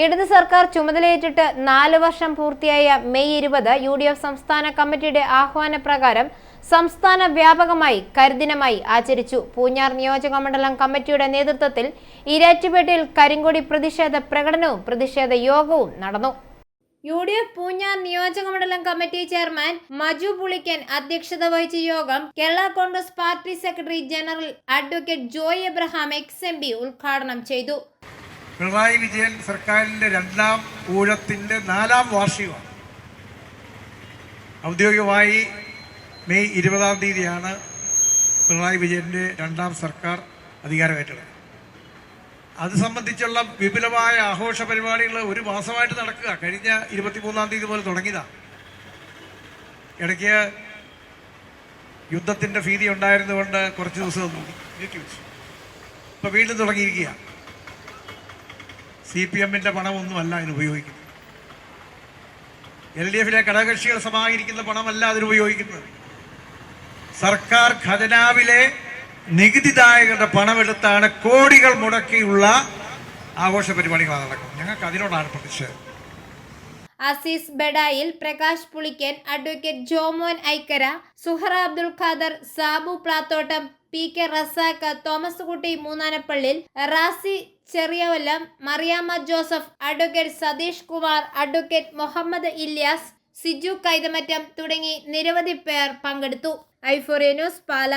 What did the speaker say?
ഇടത് സർക്കാർ ചുമതലയേറ്റിട്ട് 4 വർഷം പൂർത്തിയായ മെയ് 20 UDF സംസ്ഥാന കമ്മിറ്റിയുടെ ആഹ്വാനപ്രകാരം സംസ്ഥാന വ്യാപകമായി കരിദിനമായി ആചരിച്ചു. പൂഞ്ഞാർ നിയോജകമണ്ഡലം കമ്മിറ്റിയുടെ നേതൃത്വത്തിൽ ഈരാറ്റുപേട്ടയിൽ കരിങ്കൊടി പ്രതിഷേധ പ്രകടനവും പ്രതിഷേധ യോഗവും നടന്നു. UDF പൂഞ്ഞാർ നിയോജകമണ്ഡലം കമ്മിറ്റി ചെയർമാൻ മജു പുളിക്കൻ അധ്യക്ഷത വഹിച്ച യോഗം Kerala Congress party secretary general advocate Joy Abraham XMP ഉദ്ഘാടനം ചെയ്തു. പിണറായി വിജയൻ സർക്കാരിൻ്റെ 2ാം ഊഴത്തിൻ്റെ 4ാം വാർഷികമാണ്. ഔദ്യോഗികമായി മെയ് 20-ാം തീയതിയാണ് പിണറായി വിജയൻ്റെ 2ാം സർക്കാർ അധികാരമേറ്റത്. അത് സംബന്ധിച്ചുള്ള വിപുലമായ ആഘോഷ പരിപാടികൾ ഒരു മാസമായിട്ട് നടക്കുക. കഴിഞ്ഞ 23-ാം തീയതി പോലെ തുടങ്ങിയതാണ്. ഇടയ്ക്ക് യുദ്ധത്തിൻ്റെ ഭീതി ഉണ്ടായിരുന്നുകൊണ്ട് കുറച്ച് ദിവസം നീട്ടി വെച്ചു. ഇപ്പോൾ വീണ്ടും തുടങ്ങിയിരിക്കുക. CPM-ൻ്റെ പണമൊന്നുമല്ല അതിന് ഉപയോഗിക്കുന്നത്. LDF-ലെ ഘടകകക്ഷികൾ സമാഹരിക്കുന്ന പണമല്ല അതിനുപയോഗിക്കുന്നത്. സർക്കാർ ഖജനാവിലെ നികുതിദായകരുടെ പണമെടുത്താണ് കോടികൾ മുടക്കിയുള്ള ആഘോഷ പരിപാടികളാണ് നടക്കുന്നത്. ഞങ്ങൾക്ക് അതിനോടാണ് പ്രതിഷേധം. Aziz Bedayil, Prakash Pulikkan, advocate Jomon Aikkara, Suhara Abdul Khader, Sabu Plathottam, PK Razak, Thomas Kutty Moonnanappallil, Razi Cheriyavallam, Mariamma Joseph, advocate Satheesh Kumar, advocate Muhammad Ilyas, Siju Kaithamattam തുടങ്ങി നിരവധി പേർ പങ്കെടുത്തു. i4A ന്യൂസ് പാല.